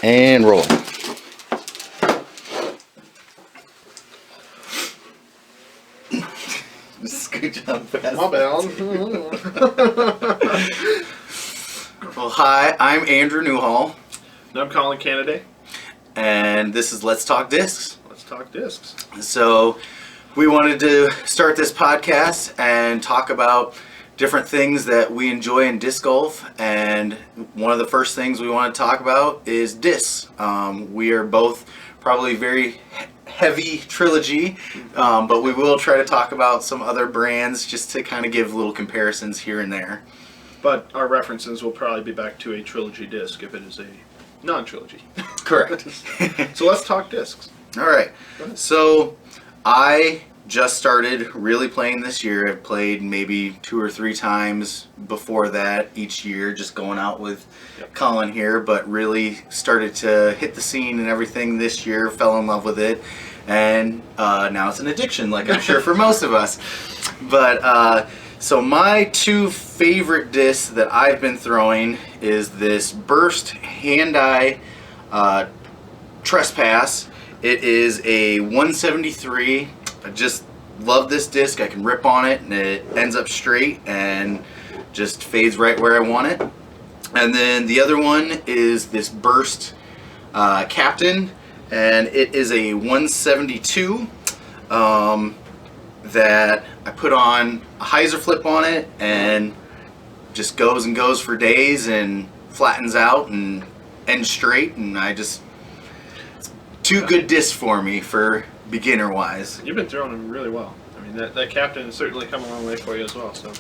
And roll. Good job, Beth. My bad. Well, hi, I'm Andrew Newhall, And I'm Colin Kennedy. and this is Let's Talk Discs. Let's talk discs. So, we wanted to start this podcast and talk about different things that we enjoy in disc golf, and one of the first things we want to talk about is discs. We are both probably very heavy Trilogy, but we will try to talk about some other brands just to kind of give little comparisons here and there. But our references will probably be back to a Trilogy disc if it is a non-Trilogy. Correct. So let's talk discs. All right. So I just started really playing this year. I've played maybe 2 or 3 times before that each year, just going out with Colin here, but really started to hit the scene and everything this year, fell in love with it, and now it's an addiction, like I'm sure for most of us. But so my 2 favorite discs that I've been throwing is this Burst Hand-Eye Trespass. It is a 173. I just love this disc. I can rip on it and it ends up straight and just fades right where I want it. And then the other one is this Burst Captain, and it is a 172 that I put on a hyzer flip on it and just goes and goes for days and flattens out and ends straight, and it's 2 good discs for me for beginner wise. You've been throwing them really well. I mean, that Captain has certainly come a long way for you as well. So,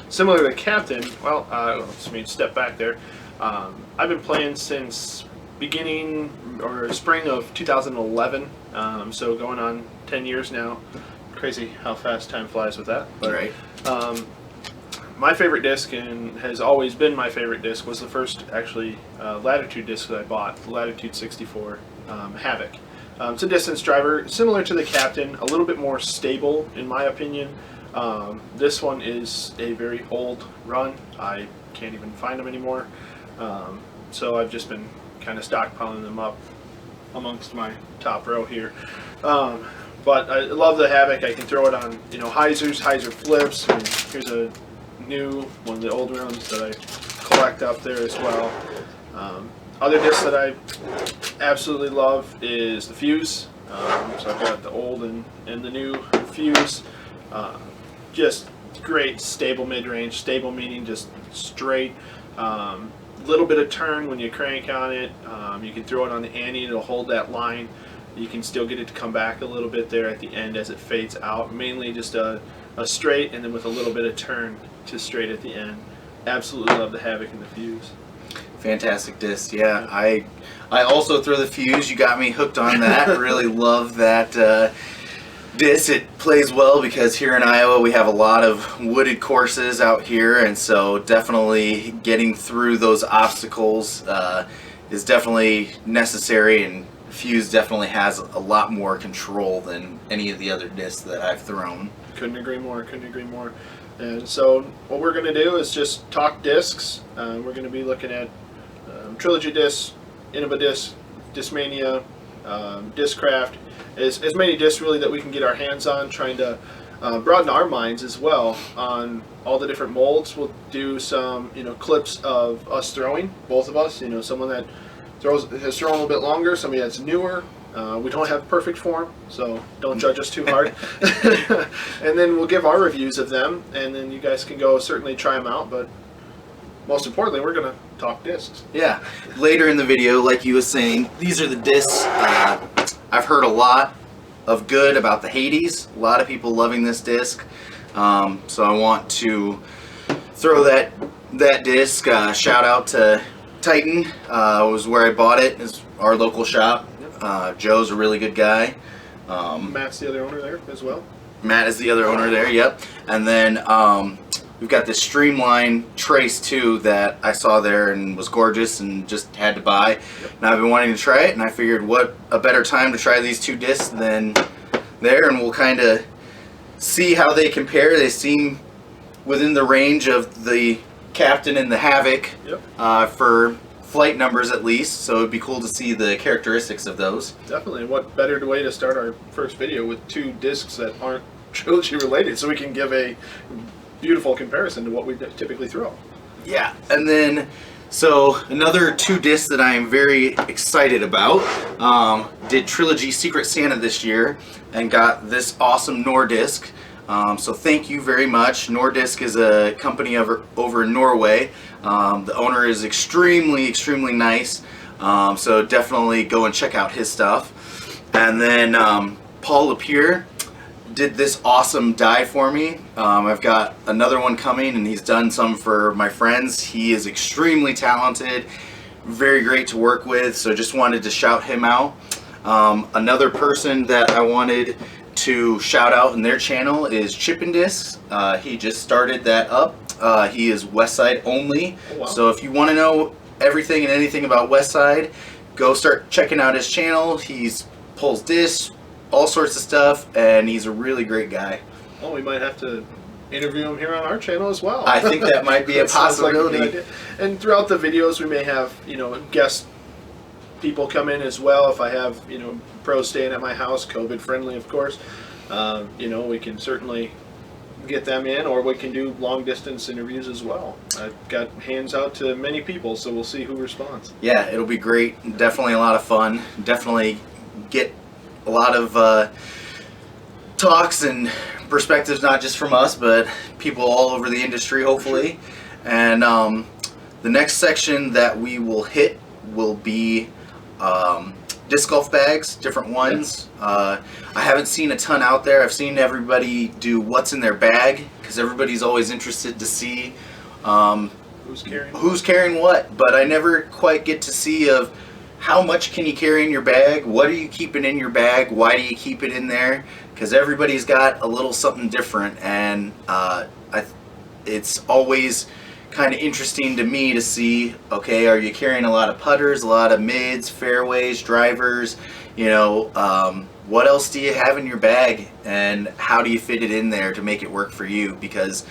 similar to Captain, well, let me step back there. I've been playing since beginning or spring of 2011, so going on 10 years now. Crazy how fast time flies with that. But, right. My favorite disc, and has always been my favorite disc, was the first actually Latitude disc that I bought, the Latitude 64 Havoc. It's a distance driver, similar to the Captain, a little bit more stable in my opinion. This one is a very old run. I can't even find them anymore. So I've just been kind of stockpiling them up amongst my top row here. But I love the Havoc. I can throw it on, hyzers, hyzer flips. I mean, here's a new one of the old ones that I collect up there as well. Other discs that I absolutely love is the Fuse. So I've got the old and the new Fuse. Just great, stable mid-range. Stable meaning just straight. Little bit of turn when you crank on it. You can throw it on the ante and it'll hold that line. You can still get it to come back a little bit there at the end as it fades out. Mainly just a straight and then with a little bit of turn to straight at the end. Absolutely love the Havoc and the Fuse. Fantastic disc. Yeah, I also throw the Fuse. You got me hooked on that. Really love that disc. It plays well because here in Iowa we have a lot of wooded courses out here, and so definitely getting through those obstacles is definitely necessary, and Fuse definitely has a lot more control than any of the other discs that I've thrown. Couldn't agree more. Couldn't agree more. And so what we're going to do is just talk discs. We're going to be looking at Trilogy discs, Innova discs, Discmania, Discraft, as many discs really that we can get our hands on, trying to broaden our minds as well on all the different molds. We'll do some clips of us throwing, both of us, someone that has thrown a little bit longer, somebody that's newer. We don't have perfect form, so don't judge us too hard. And then we'll give our reviews of them, and then you guys can go certainly try them out, but most importantly, we're going to talk discs. Yeah. Later in the video, like you were saying, these are the discs. I've heard a lot of good about the Hades. A lot of people loving this disc. So I want to throw that disc. Shout out to Titan. Was where I bought it. It's our local shop. Joe's a really good guy. Matt's the other owner there as well. Matt is the other owner there, yep. And then we've got this Streamline Trace 2 that I saw there and was gorgeous and just had to buy. Yep. And I've been wanting to try it, and I figured what a better time to try these 2 discs than there, and we'll kind of see how they compare. They seem within the range of the Captain and the Havoc. Yep. For flight numbers at least, so it'd be cool to see the characteristics of those. Definitely. And what better way to start our first video with 2 discs that aren't trilogy related, so we can give a beautiful comparison to what we typically throw. Yeah, and then so another 2 discs that I am very excited about. Did Trilogy Secret Santa this year and got this awesome Nordisc. So thank you very much. Nordisc is a company over in Norway. The owner is extremely nice. So definitely go and check out his stuff. And then Paul Lepere did this awesome die for me. I've got another one coming, and he's done some for my friends. He is extremely talented, very great to work with, so just wanted to shout him out. Another person that I wanted to shout out in their channel is Chippin' Discs. He just started that up. He is Westside only. Oh, wow. So if you want to know everything and anything about Westside, go start checking out his channel. He's pulls discs, all sorts of stuff, and he's a really great guy. Well, we might have to interview him here on our channel as well. I think that might be a possibility. Like a good idea. And throughout the videos, we may have, guest people come in as well. If I have, pros staying at my house, COVID friendly, of course, we can certainly get them in, or we can do long distance interviews as well. I've got hands out to many people, so we'll see who responds. Yeah, it'll be great. Definitely a lot of fun. Definitely get a lot of talks and perspectives, not just from us, but people all over the industry, hopefully. And the next section that we will hit will be disc golf bags, different ones. I haven't seen a ton out there. I've seen everybody do what's in their bag, because everybody's always interested to see who's carrying what, but I never quite get to see of how much can you carry in your bag, what are you keeping in your bag, why do you keep it in there, because everybody's got a little something different, and it's always kind of interesting to me to see, okay, are you carrying a lot of putters, a lot of mids, fairways, drivers, what else do you have in your bag, and how do you fit it in there to make it work for you? Because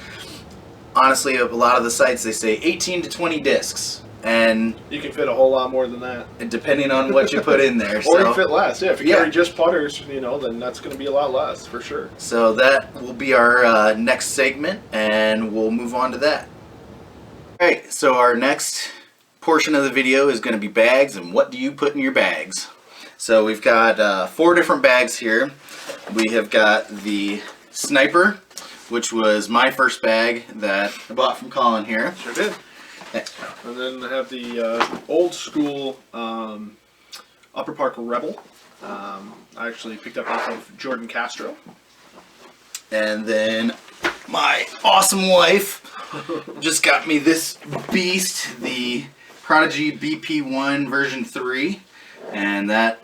honestly, a lot of the sites, they say 18 to 20 discs, and you can fit a whole lot more than that, depending on what you put in there. Or you can fit less. Yeah, if you carry just putters, then that's going to be a lot less for sure. So that will be our next segment, and we'll move on to that. Alright, so our next portion of the video is going to be bags and what do you put in your bags. So we've got 4 different bags here. We have got the Sniper, which was my first bag that I bought from Colin here. Sure did. And then I have the old school Upper Park Rebel. I actually picked up off of Jordan Castro. And then my awesome wife just got me this beast, the Prodigy BP1 version 3, and that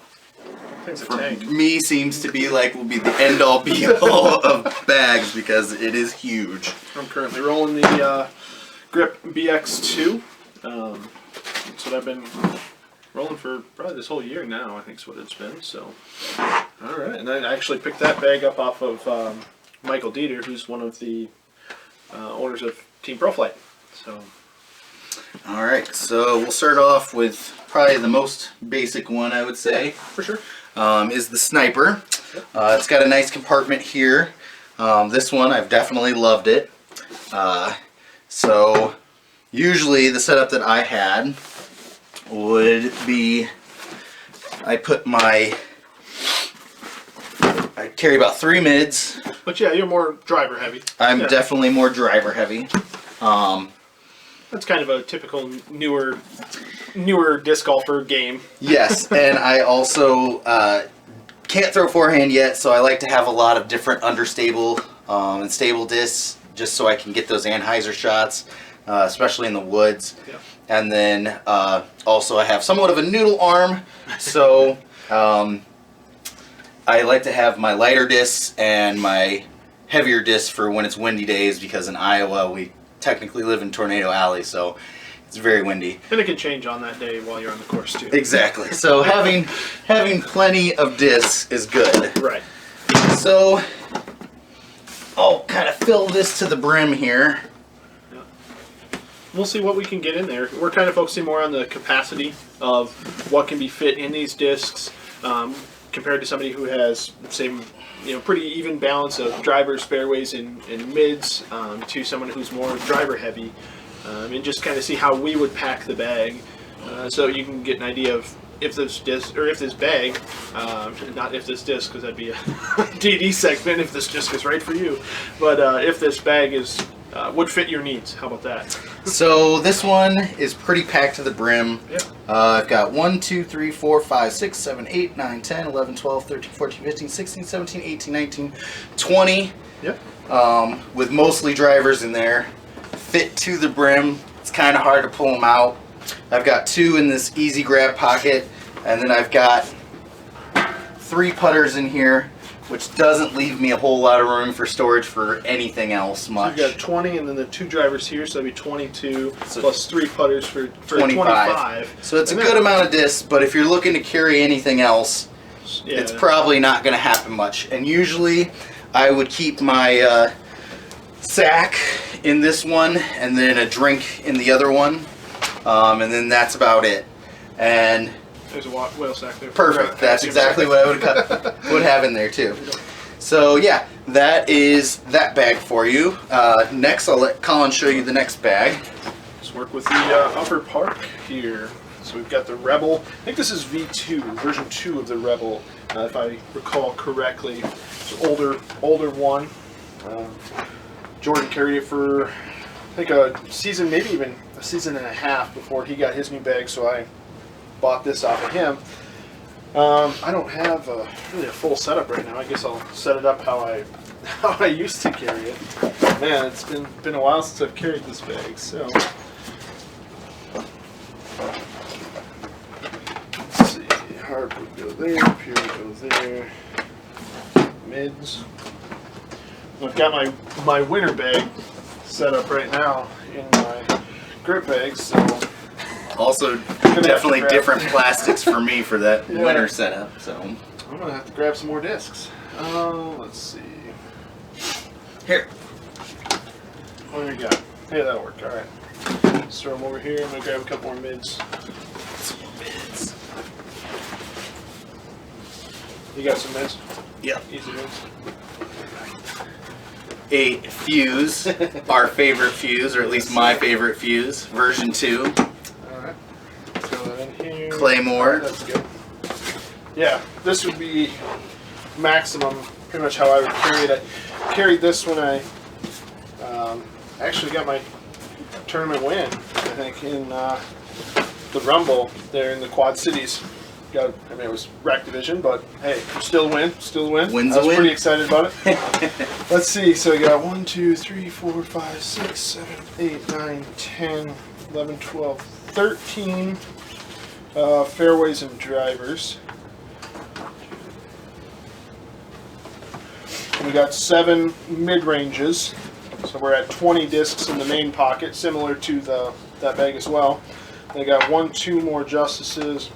for me seems to be will be the end all be all of bags, because it is huge. I'm currently rolling the Grip BX2. That's what I've been rolling for probably this whole year now, I think is what it's been. So, all right, and I actually picked that bag up off of Michael Dieter, who's one of the owners of Team Proflight. So, all right, so we'll start off with probably the most basic one, I would say. For sure. Is the Sniper. It's got a nice compartment here. This one, I've definitely loved it. So usually the setup that I had would be, I carry about 3 mids. But yeah, you're more driver heavy. I'm definitely more driver heavy. That's kind of a typical newer disc golfer game. Yes, and I also can't throw forehand yet, so I like to have a lot of different understable and stable discs, just so I can get those Anheuser shots, especially in the woods. Yeah. And then also I have somewhat of a noodle arm, so I like to have my lighter discs and my heavier discs for when it's windy days, because in Iowa we technically live in Tornado Alley, so it's very windy. And it can change on that day while you're on the course too. Exactly. So having plenty of discs is good. Right. So I'll kind of fill this to the brim here. Yeah. we'll see what we can get in there. We're kind of focusing more on the capacity of what can be fit in these discs compared to somebody who has, say, pretty even balance of drivers, fairways, and mids to someone who's more driver heavy, and just kind of see how we would pack the bag, so you can get an idea of if this disc, or if this bag, not if this disc, because that'd be a DD segment, if this disc is right for you, but if this bag is would fit your needs. How about that? So this one is pretty packed to the brim. Yeah. I've got 1, 2, 3, 4, 5, 6, 7, 8, 9, 10, 11, 12, 13, 14, 15, 16, 17, 18, 19, 20. Yep. With mostly drivers in there. Fit to the brim. It's kind of hard to pull them out. I've got 2 in this easy grab pocket, and then I've got 3 putters in here, which doesn't leave me a whole lot of room for storage for anything else much. So you've got 20, and then the 2 drivers here, so that'd be 22, plus 3 putters for 25. So it's a good amount of discs, but if you're looking to carry anything else, it's probably not going to happen much. And usually I would keep my sack in this one, and then a drink in the other one, and then that's about it. And there's a whale sack there. Perfect. That's exactly what I would have in there too. So yeah, that is that bag for you. Next, I'll let Colin show you the next bag. Let's work with the upper part here. So we've got the Rebel. I think this is V2, version 2 of the Rebel, if I recall correctly. It's an older one. Jordan carried it for, I think, a season, maybe even a season and a half before he got his new bag, so I bought this off of him. I don't have really a full setup right now. I guess I'll set it up how I used to carry it. Man, it's been a while since I've carried this bag. So let's see, hard would go there, pure would go there, mids. I've got my winter bag set up right now in my grip bag, so. Also, definitely different plastics for me for that winter setup. So I'm gonna have to grab some more discs. Let's see. Here. What do we got? Hey, that'll work. All right. Let's throw them over here. I'm gonna grab a couple more mids. You got some mids? Yep. Easy mids. A fuse, our favorite fuse, or at least my favorite fuse, version 2. Alright. Throw that in here. Claymore. That's good. Yeah, this would be maximum, pretty much how I would carry it. I carried this when I actually got my tournament win, I think, in the Rumble there in the Quad Cities. I mean, it was rack division, but hey, still win. Wins I was a win. pretty excited about it. Let's see. So we got 1, 2, 3, 4, 5, 6, 7, 8, 9, 10, 11, 12, 13 fairways and drivers. We got 7 mid-ranges. So we're at 20 discs in the main pocket, similar to that bag as well. And I got 1, 2 more justices.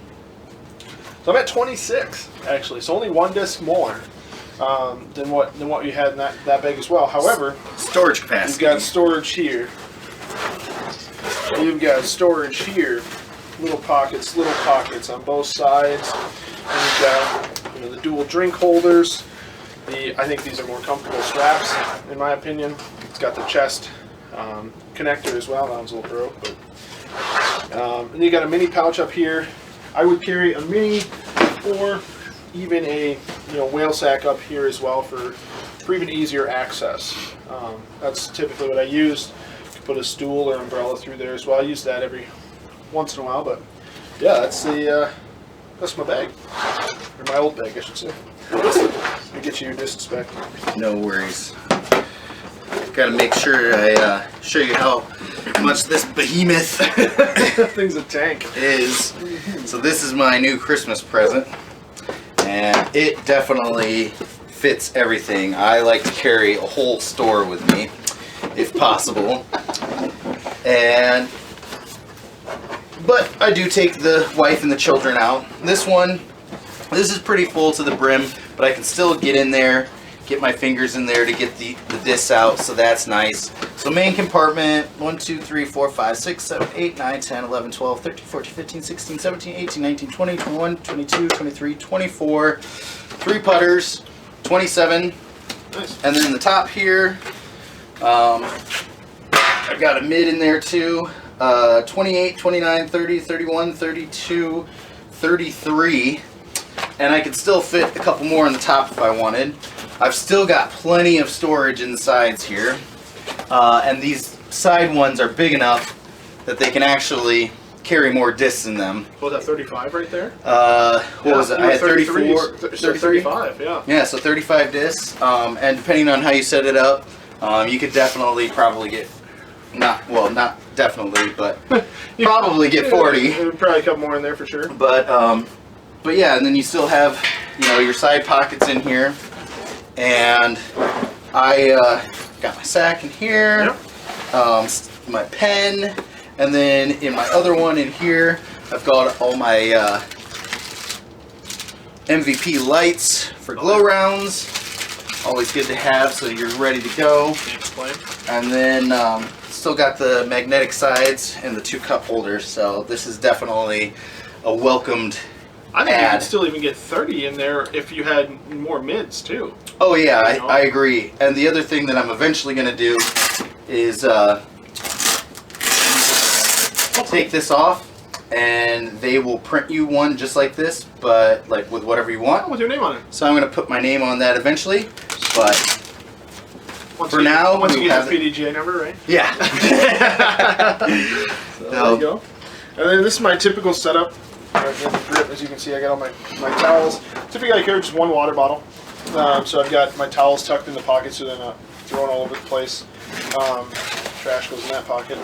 So I'm at 26 actually. So only 1 disc more than what you had in that bag as well. However, storage capacity. You've got storage here. You've got storage here. Little pockets on both sides. And you've got the dual drink holders. I think these are more comfortable straps, in my opinion. It's got the chest connector as well. That one's a little broke, but and you got a mini pouch up here. I would carry a mini or even a whale sack up here as well for even easier access. That's typically what I used. You can put a stool or umbrella through there as well. I use that every once in a while, but yeah, that's my bag, or my old bag, I should say. Let me get you your discs back. No worries. Got to make sure I show you how much this behemoth Thing's a tank. is. So this is my new Christmas present, and it definitely fits everything. I like to carry a whole store with me, if possible. But I do take the wife and the children out. This is pretty full to the brim, but I can still get in there, get my fingers in there to get the discs out, so that's nice. So main compartment, 1, 2, 3, 4, 5, 6, 7, 8, 9, 10, 11, 12, 13, 14, 15, 16, 17, 18, 19, 20, 21, 22, 23, 24, 3 putters, 27. Nice. And then in the top here, I've got a mid in there too. 28, 29, 30, 31, 32, 33. And I could still fit a couple more on the top if I wanted. I've still got plenty of storage in the sides here. And these side ones are big enough that they can actually carry more discs in them. Was that 35 right there? What was it? I had 34. 35, yeah. Yeah, so 35 discs. And depending on how you set it up, you could definitely probably get, not definitely, but probably get 40. Probably a couple more in there for sure. But yeah, and then you still have, you know, your side pockets in here. And I got my sack in here, Yep. my pen, and then in my other one in here, I've got all my MVP lights for glow rounds. Always good to have, so you're ready to go. Can't explain. And then still got the magnetic sides and the 2 cup holders, so this is definitely a welcomed I think you add. could still even get 30 in there if you had more mids too. Oh yeah, You know? I agree. And the other thing that I'm eventually going to do is take this off, and they will print you one just like this, but like with whatever you want. With your name on it. So I'm going to put my name on that eventually, but Once for you, now, once we you get have the PDGA number, right? yeah. So there you go. And then this is my typical setup. In the grip, as you can see, I got all my towels. Typically, I carry just 1 water bottle. So I've got my towels tucked in the pocket so they're not thrown all over the place. Trash goes in that pocket.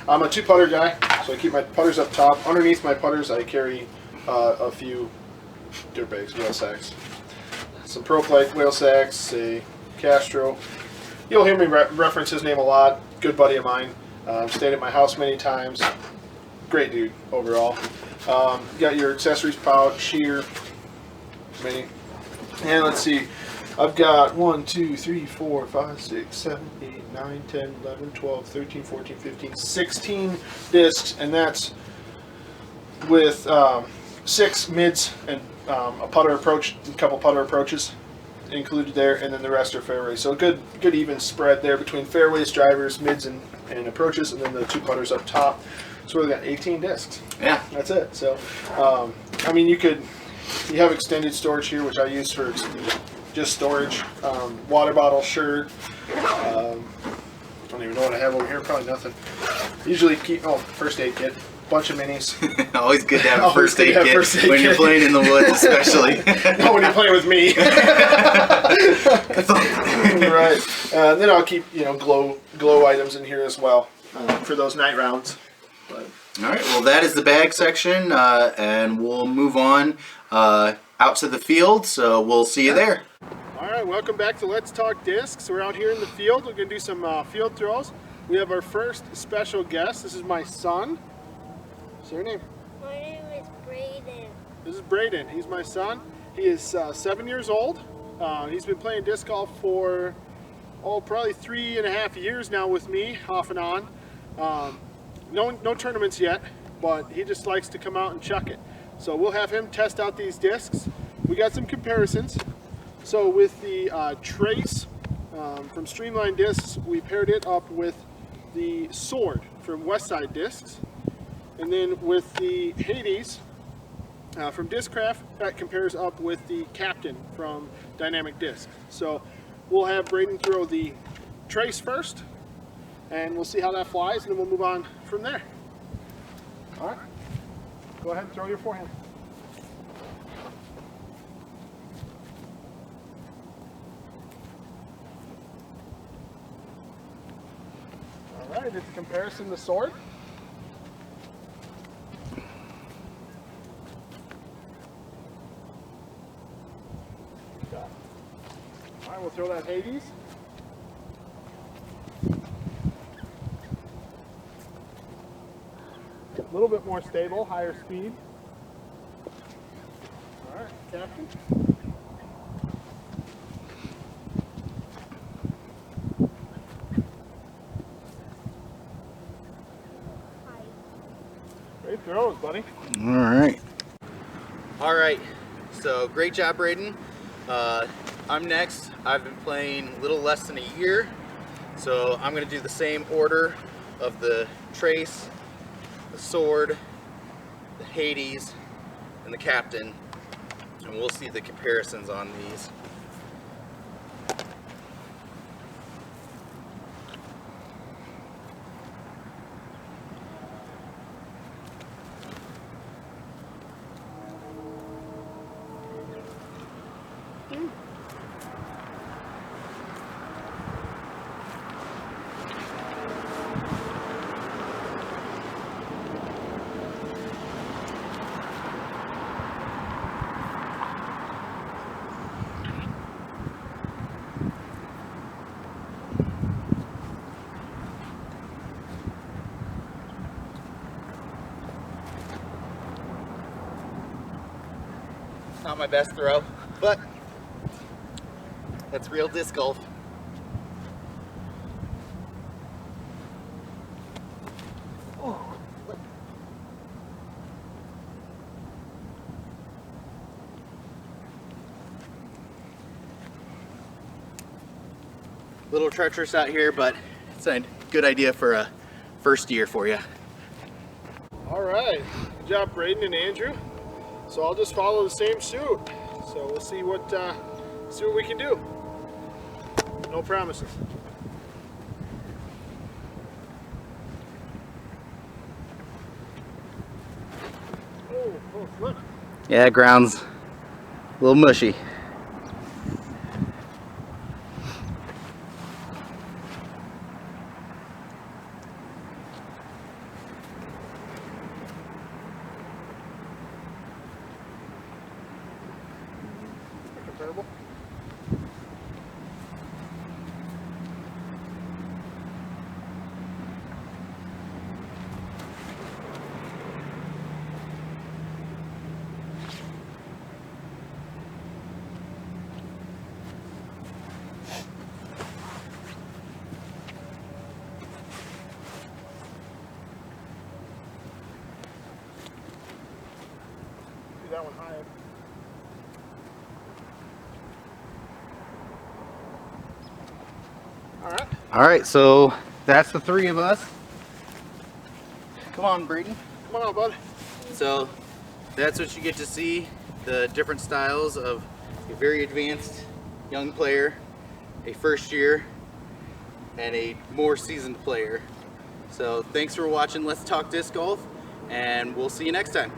I'm a 2 putter guy, so I keep my putters up top. Underneath my putters, I carry a few dirt bags, whale sacks. Some Proflight whale sacks, a Castro. You'll hear me reference his name a lot. Good buddy of mine. Stayed at my house many times. Great dude overall. Got your accessories pouch here, mini. And let's see, I've got 1, 2, 3, 4, 5, 6, 7, 8, 9, 10, 11, 12, 13, 14, 15, 16 discs, and that's with 6 mids and a putter approach, a couple putter approaches included there, and then the rest are fairways. So a good even spread there between fairways, drivers, mids, and approaches, and then the 2 putters up top. So we've got 18 discs. Yeah. That's it. So, I mean, you have extended storage here, which I use for just storage. Water bottle, shirt. I don't even know what I have over here. Probably nothing. Usually keep, first aid kit. Bunch of minis. Always good to have a first aid kit when you're playing in the woods, especially. Not when you're playing with me. Right. Then I'll keep, glow items in here as well for those night rounds. But. All right, well, that is the bag section, and we'll move on out to the field, so we'll see you there. All right, welcome back to Let's Talk Discs. We're out here in the field. We're going to do some field throws. We have our first special guest. This is my son. Say your name. My name is Brayden. This is Brayden. He's my son. He is 7 years old. He's been playing disc golf for, probably 3.5 years now with me, off and on. No tournaments yet, but he just likes to come out and chuck it. So we'll have him test out these discs. We got some comparisons. So with the Trace from Streamline Discs, we paired it up with the Sword from Westside Discs. And then with the Hades from Discraft, that compares up with the Captain from Dynamic Disc. So we'll have Brayden throw the Trace first, and we'll see how that flies, and then we'll move on from there. All right, go ahead and throw your forehand. All right, it's a comparison to Sword. All right, we'll throw that Hades. A little bit more stable, higher speed. All right, Captain. Safe throws, buddy. All right. All right. So great job, Braden. I'm next. I've been playing a little less than a year, so I'm going to do the same order of the Trace, the Sword, the Hades, and the Captain, and we'll see the comparisons on these. Not my best throw, but that's real disc golf. Oh. Little treacherous out here, but it's a good idea for a first year for you. All right, good job, Braden and Andrew. So I'll just follow the same suit. So we'll see what we can do. No promises. Oh, flip. Yeah, ground's a little mushy. Comparable. Do that one higher. All right, so that's the three of us. Come on, Braden. Come on, bud. So that's what you get to see, the different styles of a very advanced young player, a first year, and a more seasoned player. So thanks for watching Let's Talk Disc Golf, and we'll see you next time.